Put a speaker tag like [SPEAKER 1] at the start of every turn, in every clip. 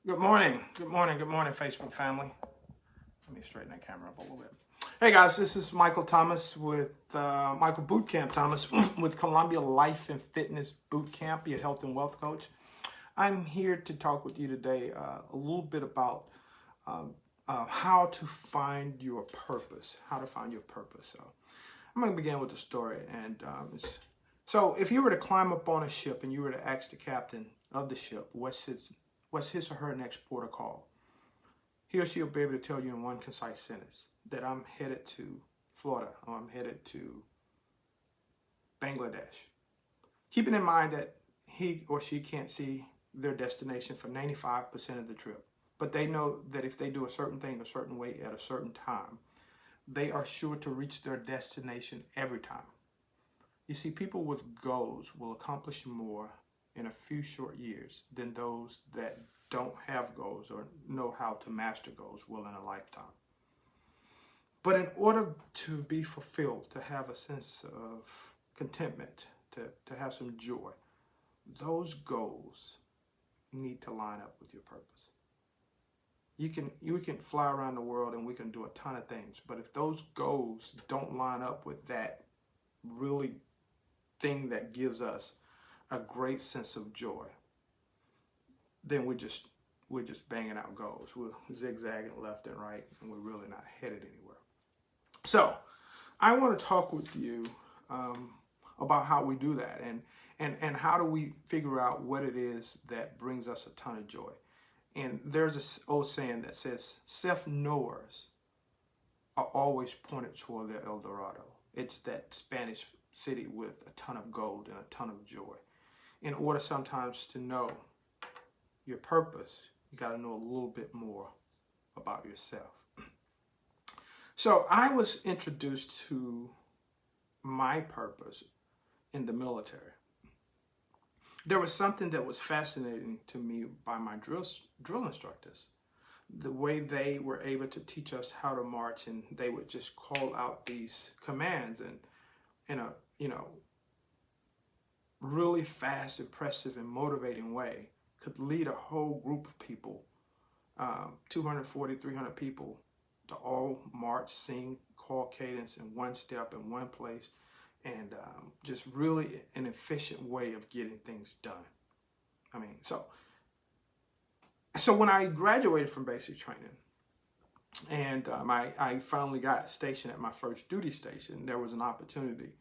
[SPEAKER 1] Good morning. Good morning. Good morning, Facebook family. Let me straighten that camera up a little bit. Hey guys, this is Michael Thomas with Michael Bootcamp Thomas with Columbia Life and Fitness Bootcamp, your health and wealth coach. I'm here to talk with you today a little bit about um, how to find your purpose. How to find your purpose. So I'm going to begin with the story. So if you were to climb up on a ship and you were to ask the captain of the ship, what's his or her next port of call? He or she will be able to tell you in one concise sentence that I'm headed to Florida or I'm headed to Bangladesh. Keeping in mind that he or she can't see their destination for 95% of the trip, but they know that if they do a certain thing a certain way at a certain time, they are sure to reach their destination every time. You see, people with goals will accomplish more in a few short years than those that don't have goals or know how to master goals will in a lifetime. But in order to be fulfilled, to have a sense of contentment, to have some joy, those goals need to line up with your purpose. You can fly around the world and we can do a ton of things, but if those goals don't line up with that really thing that gives us a great sense of joy, then we're just banging out goals. We're zigzagging left and right, and we're really not headed anywhere. So I want to talk with you um, about how we do that and how do we figure out what it is that brings us a ton of joy. And there's this old saying that says self-knowers are always pointed toward their El Dorado. It's that Spanish city with a ton of gold and a ton of joy. In order sometimes to know your purpose, you got to know a little bit more about yourself. So I was introduced to my purpose in the military. There was something that was fascinating to me by my drill instructors. The way they were able to teach us how to march, and they would just call out these commands and in a really fast, impressive, and motivating way could lead a whole group of people, 240, 300 people, to all march, sing, call cadence in one step in one place, and just really an efficient way of getting things done. I mean, so when I graduated from basic training and I finally got stationed at my first duty station, there was an opportunity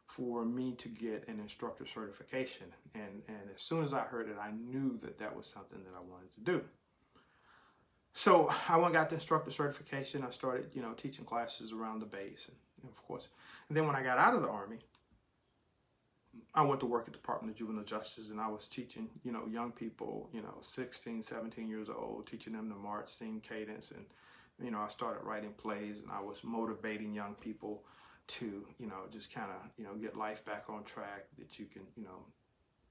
[SPEAKER 1] for me to get an instructor certification. And as soon as I heard it, I knew that that was something that I wanted to do. So I went and got the instructor certification. I started, teaching classes around the base, and of course. And then when I got out of the Army, I went to work at the Department of Juvenile Justice, and I was teaching, young people, 16, 17 years old, teaching them to march, sing cadence, and, I started writing plays, and I was motivating young people to, just kind of, get life back on track, that you can,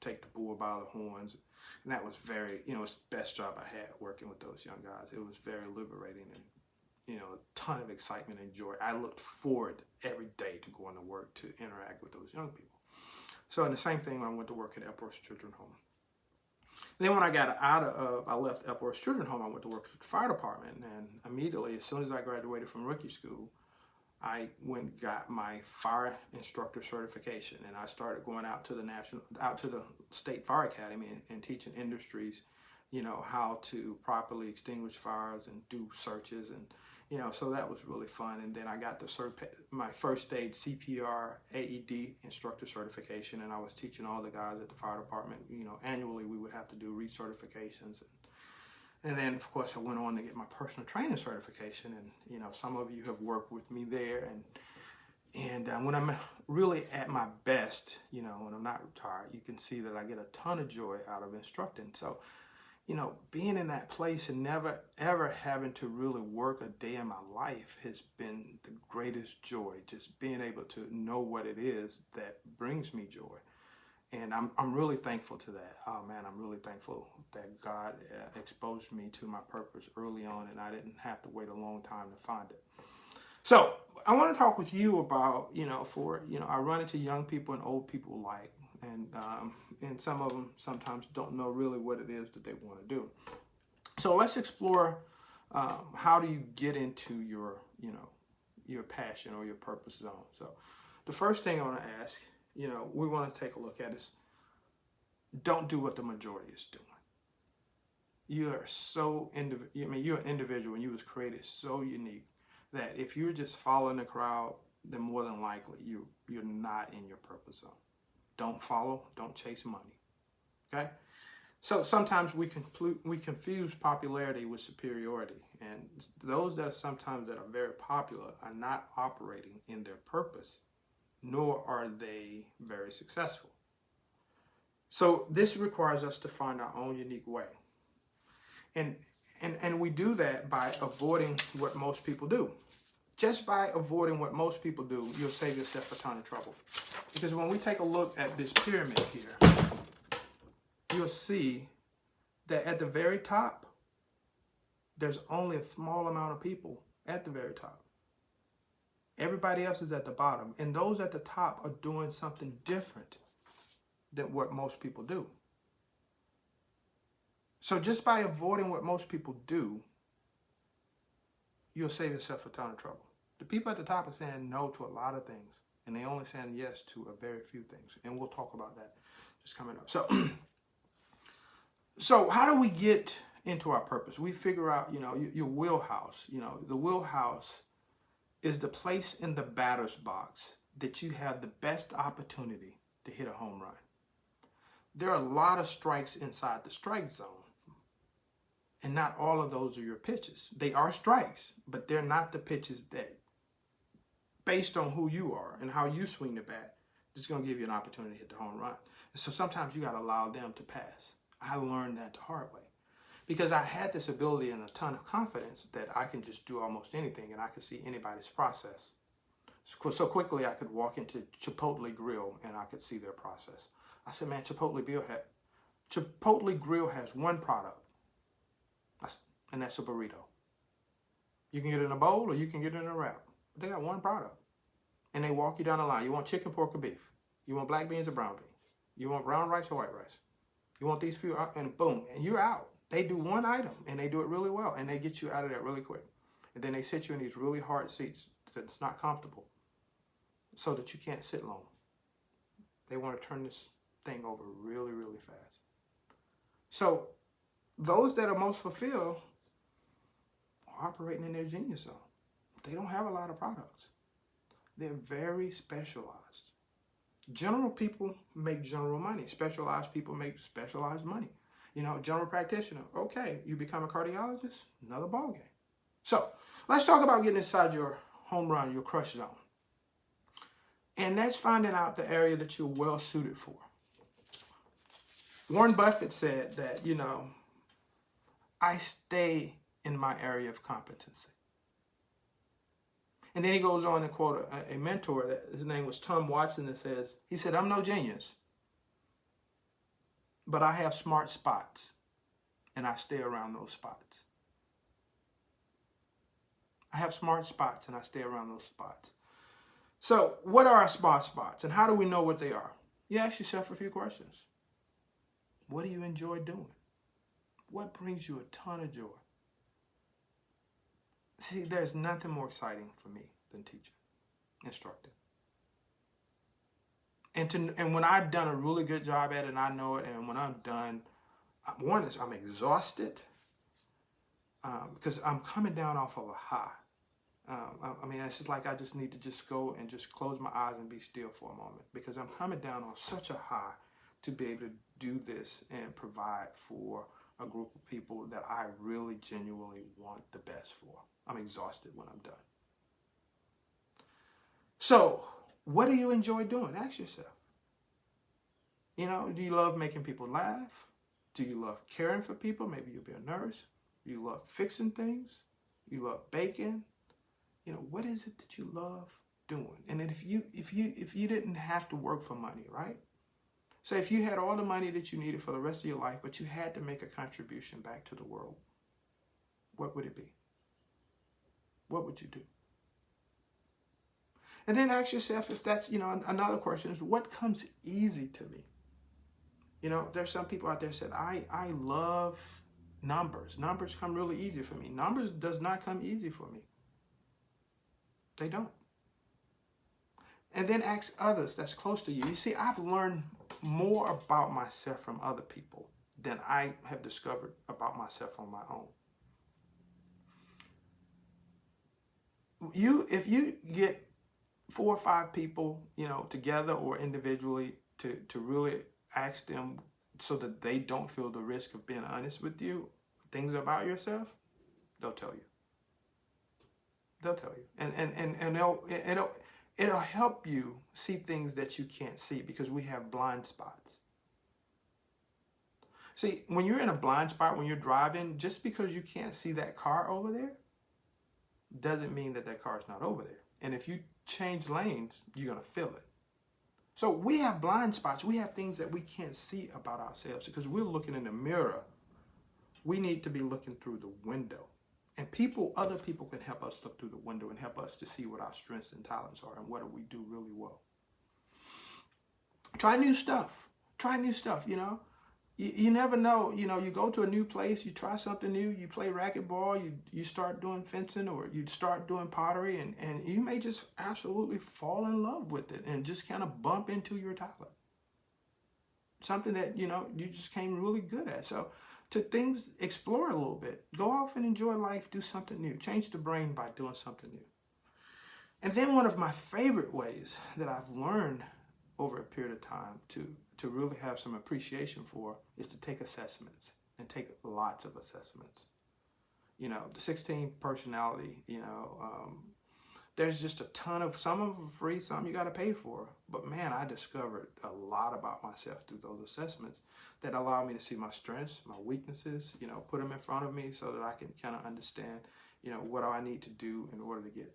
[SPEAKER 1] take the bull by the horns. And that was very, it's the best job I had working with those young guys. It was very liberating and, a ton of excitement and joy. I looked forward every day to going to work to interact with those young people. So, and the same thing when I went to work at Epworth Children's Home. Then when I left Epworth Children's Home, I went to work at the fire department. And immediately, as soon as I graduated from rookie school, I went and got my fire instructor certification, and I started going out to the state fire academy and teaching industries, how to properly extinguish fires and do searches, and so that was really fun. And then I got my first aid CPR AED instructor certification, and I was teaching all the guys at the fire department. Annually we would have to do recertifications. And then, of course, I went on to get my personal training certification, and some of you have worked with me there. And when I'm really at my best, when I'm not retired, you can see that I get a ton of joy out of instructing. So, being in that place and never ever having to really work a day in my life has been the greatest joy. Just being able to know what it is that brings me joy. And I'm really thankful to that. Oh man, I'm really thankful that God exposed me to my purpose early on, and I didn't have to wait a long time to find it. So I want to talk with you about, I run into young people and old people alike, and some of them sometimes don't know really what it is that they want to do. So let's explore how do you get into your, your passion or your purpose zone. So the first thing I want to ask, we want to take a look at is, don't do what the majority is doing. You are so you're an individual, and you was created so unique that if you're just following the crowd, then more than likely you're not in your purpose zone. Don't follow, don't chase money. Okay? So sometimes we confuse popularity with superiority, and those that are very popular are not operating in their purpose, nor are they very successful. So this requires us to find our own unique way. And we do that by avoiding what most people do. Just by avoiding what most people do, you'll save yourself a ton of trouble. Because when we take a look at this pyramid here, you'll see that at the very top, there's only a small amount of people at the very top. Everybody else is at the bottom. And those at the top are doing something different than what most people do. So just by avoiding what most people do, you'll save yourself a ton of trouble. The people at the top are saying no to a lot of things, and they only saying yes to a very few things. And we'll talk about that just coming up. So how do we get into our purpose? We figure out, your wheelhouse. The wheelhouse is the place in the batter's box that you have the best opportunity to hit a home run. There are a lot of strikes inside the strike zone. And not all of those are your pitches. They are strikes, but they're not the pitches that, based on who you are and how you swing the bat, it's going to give you an opportunity to hit the home run. And so sometimes you got to allow them to pass. I learned that the hard way because I had this ability and a ton of confidence that I can just do almost anything and I can see anybody's process. So quickly I could walk into Chipotle Grill and I could see their process. I said, man, Chipotle Grill has one product. And that's a burrito. You can get it in a bowl or you can get it in a wrap. But they got one product. And they walk you down the line. You want chicken, pork, or beef? You want black beans or brown beans? You want brown rice or white rice? You want these few, and boom, and you're out. They do one item and they do it really well and they get you out of there really quick. And then they sit you in these really hard seats that's not comfortable so that you can't sit long. They want to turn this thing over really, really fast. So those that are most fulfilled are operating in their genius zone. They don't have a lot of products. They're very specialized. General people make general money. Specialized people make specialized money. General practitioner, okay, you become a cardiologist, another ballgame. So let's talk about getting inside your home run, your crush zone. And that's finding out the area that you're well suited for. Warren Buffett said that, I stay in my area of competency. And then he goes on to quote a mentor, that his name was Tom Watson, that he said, I'm no genius, but I have smart spots, and I stay around those spots. I have smart spots, and I stay around those spots. So what are our smart spots, and how do we know what they are? You ask yourself a few questions. What do you enjoy doing? What brings you a ton of joy? See, there's nothing more exciting for me than teaching, instructing. And when I've done a really good job at it and I know it, and when I'm done, one is I'm exhausted because I'm coming down off of a high. It's just like I just need to just go and just close my eyes and be still for a moment because I'm coming down off such a high to be able to do this and provide for a group of people that I really genuinely want the best for. I'm exhausted when I'm done. So, what do you enjoy doing? Ask yourself. Do you love making people laugh? Do you love caring for people? Maybe you'll be a nurse. You love fixing things. You love baking. What is it that you love doing? And then if you didn't have to work for money, right? So if you had all the money that you needed for the rest of your life, but you had to make a contribution back to the world, what would it be? What would you do? And then ask yourself if that's, another question is, what comes easy to me? There's some people out there that said, I love Numbers come really easy for me. Numbers does not come easy for me. They don't. And then ask others that's close to you. You see, I've learned more about myself from other people than I have discovered about myself on my own. If you get 4 or 5 people, together or individually to really ask them so that they don't feel the risk of being honest with you, things about yourself, they'll tell you. They'll tell you. And it'll help you see things that you can't see because we have blind spots. See, when you're in a blind spot, when you're driving, just because you can't see that car over there, doesn't mean that car is not over there. And if you change lanes, you're going to feel it. So we have blind spots. We have things that we can't see about ourselves because we're looking in the mirror. We need to be looking through the window. And other people can help us look through the window and help us to see what our strengths and talents are and what do we do really well. Try new stuff. You never know, you go to a new place, you try something new, you play racquetball, you start doing fencing or you start doing pottery and you may just absolutely fall in love with it and just kind of bump into your talent. Something that, you just came really good at. So explore a little bit. Go off and enjoy life, do something new. Change the brain by doing something new. And then one of my favorite ways that I've learned over a period of time to really have some appreciation for is to take assessments and take lots of assessments. The 16 personality, there's just a ton of, some of them free, some you got to pay for. But man, I discovered a lot about myself through those assessments that allow me to see my strengths, my weaknesses, put them in front of me so that I can kind of understand, what do I need to do in order to get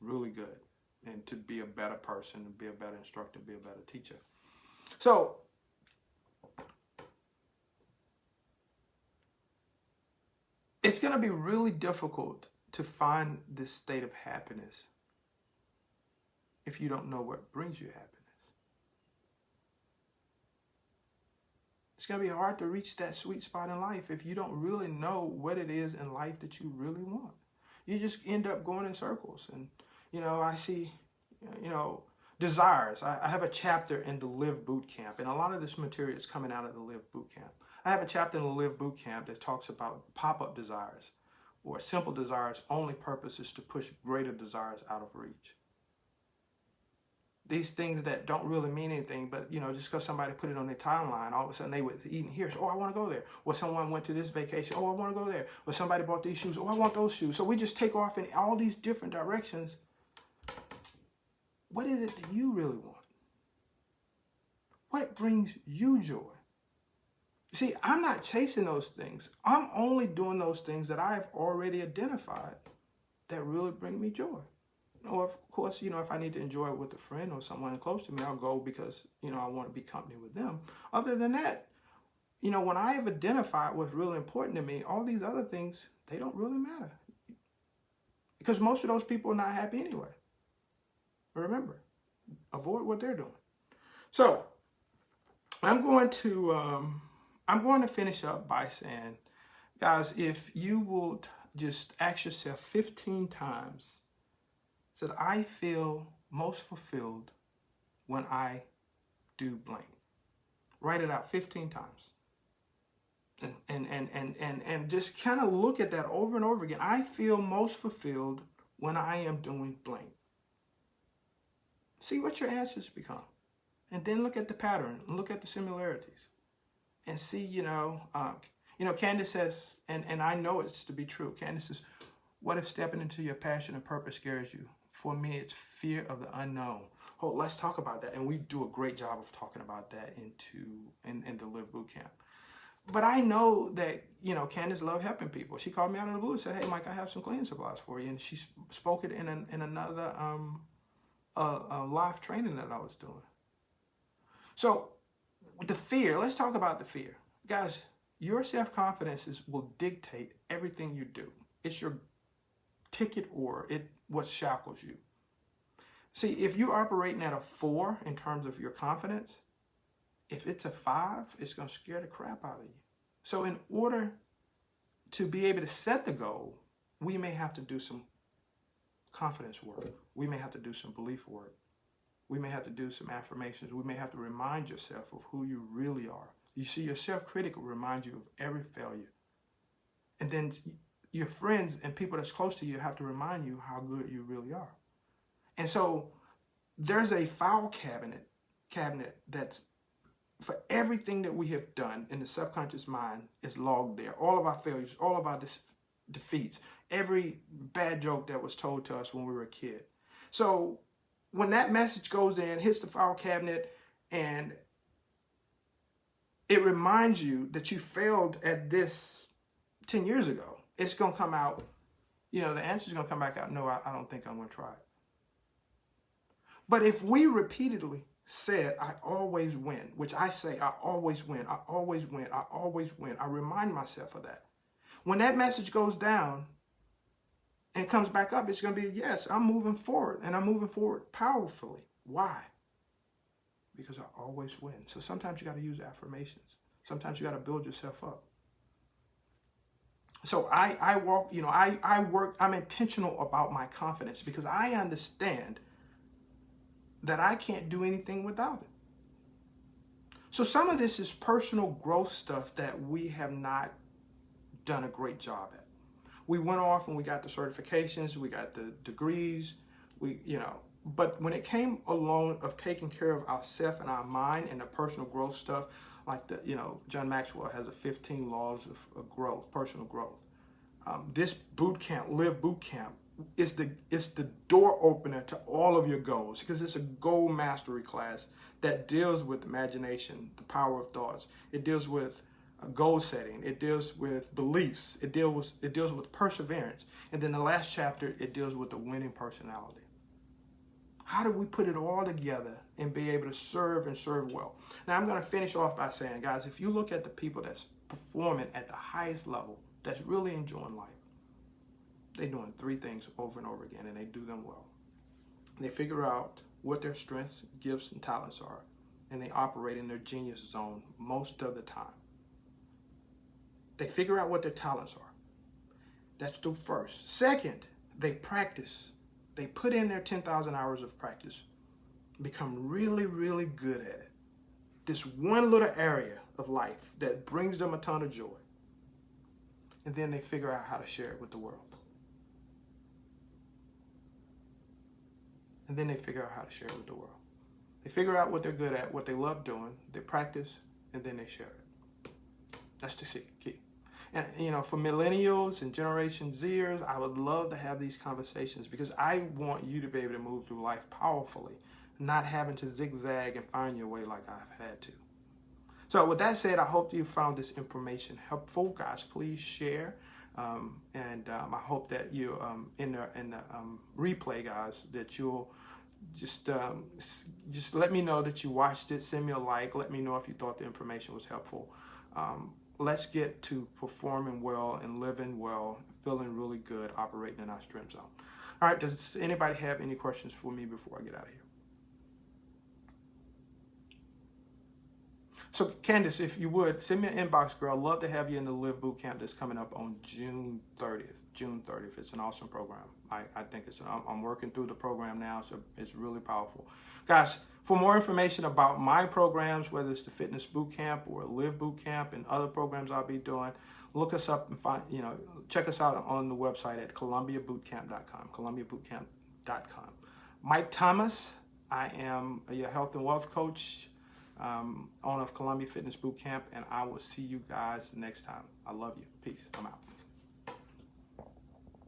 [SPEAKER 1] really good and to be a better person, and be a better instructor, be a better teacher. So, it's going to be really difficult to find this state of happiness if you don't know what brings you happiness. It's going to be hard to reach that sweet spot in life if you don't really know what it is in life that you really want. You just end up going in circles. And, I see, desires. I have a chapter in the Live Boot Camp, and a lot of this material is coming out of the Live Boot Camp. I have a chapter in the Live Boot Camp that talks about pop-up desires, or simple desires' only purpose is to push greater desires out of reach. These things that don't really mean anything, but just because somebody put it on their timeline, all of a sudden they were eating here. So, I want to go there. Or someone went to this vacation. I want to go there. Or somebody bought these shoes. I want those shoes. So we just take off in all these different directions. What is it that you really want? What brings you joy? See, I'm not chasing those things. I'm only doing those things that I've already identified that really bring me joy. Or, of course, if I need to enjoy it with a friend or someone close to me, I'll go because, I want to be company with them. Other than that, when I have identified what's really important to me, all these other things, they don't really matter. Because most of those people are not happy anyway. Remember, avoid what they're doing. So, I'm going to finish up by saying, guys, if you will just ask yourself 15 times, said, I feel most fulfilled when I do blank. Write it out 15 times. And just kind of look at that over and over again. I feel most fulfilled when I am doing blank. See what your answers become. And then look at the pattern, look at the similarities. And see, Candace says, and I know it's to be true. Candace says, what if stepping into your passion and purpose scares you? For me, it's fear of the unknown. Oh, let's talk about that. And we do a great job of talking about that in the Live Boot Camp. But I know that, Candace loved helping people. She called me out of the blue and said, hey, Mike, I have some cleaning supplies for you. And she spoke it in another live training that I was doing. So the fear, let's talk about the fear. Guys, your self-confidence will dictate everything you do. It's your ticket or what shackles you. See, if you're operating at a 4 in terms of your confidence, if it's a 5, it's going to scare the crap out of you. So in order to be able to set the goal, we may have to do some confidence work. We may have to do some belief work. We may have to do some affirmations. We may have to remind yourself of who you really are. You see, your self-critic will remind you of every failure. And then your friends and people that's close to you have to remind you how good you really are. And so there's a file cabinet that's for everything that we have done in the subconscious mind is logged there. All of our failures, all of our defeats, every bad joke that was told to us when we were a kid. So when that message goes in, hits the file cabinet, and it reminds you that you failed at this 10 years ago, it's going to come out, the answer is going to come back out, no, I don't think I'm going to try it. But if we repeatedly said, I always win, which I say, I always win, I always win, I always win, I remind myself of that. When that message goes down and comes back up, it's going to be, yes, I'm moving forward, and I'm moving forward powerfully. Why? Because I always win. So sometimes you got to use affirmations. Sometimes you got to build yourself up. So I work, I'm intentional about my confidence because I understand that I can't do anything without it. So some of this is personal growth stuff that we have not done a great job at. We went off and we got the certifications, we got the degrees, but when it came along of taking care of ourself and our mind and the personal growth stuff, like John Maxwell has 15 laws of growth, personal growth. This boot camp, Live Boot Camp, it's the door opener to all of your goals because it's a goal mastery class that deals with imagination, the power of thoughts. It deals with goal setting. It deals with beliefs. It deals with perseverance. And then the last chapter, it deals with the winning personality. How do we put it all together and be able to serve and serve well? Now, I'm going to finish off by saying, guys, if you look at the people that's performing at the highest level, that's really enjoying life, they're doing 3 things over and over again, and they do them well. They figure out what their strengths, gifts, and talents are, and they operate in their genius zone most of the time. They figure out what their talents are. That's the first. Second, they practice. They put in their 10,000 hours of practice, become really, really good at it. This one little area of life that brings them a ton of joy. And then they figure out how to share it with the world. And then they figure out how to share it with the world. They figure out what they're good at, what they love doing, they practice, and then they share it. That's the key. And, for millennials and Generation Zers, I would love to have these conversations because I want you to be able to move through life powerfully, not having to zigzag and find your way like I've had to. So with that said, I hope you found this information helpful. Guys, please share. And I hope that you, in the replay, guys, that you'll just let me know that you watched it. Send me a like. Let me know if you thought the information was helpful. Let's get to performing well and living well, feeling really good, operating in our strength zone. All right, does anybody have any questions for me before I get out of here? So, Candace, if you would, send me an inbox, girl. I'd love to have you in the Live Boot Camp that's coming up on June 30th. June 30th. It's an awesome program. I think I'm working through the program now, so it's really powerful. Guys, for more information about my programs, whether it's the Fitness Boot Camp or Live Boot Camp and other programs I'll be doing, look us up and check us out on the website at columbiabootcamp.com, columbiabootcamp.com. Mike Thomas, I am your health and wealth coach, owner of Columbia Fitness Boot Camp, and I will see you guys next time. I love you. Peace. I'm out.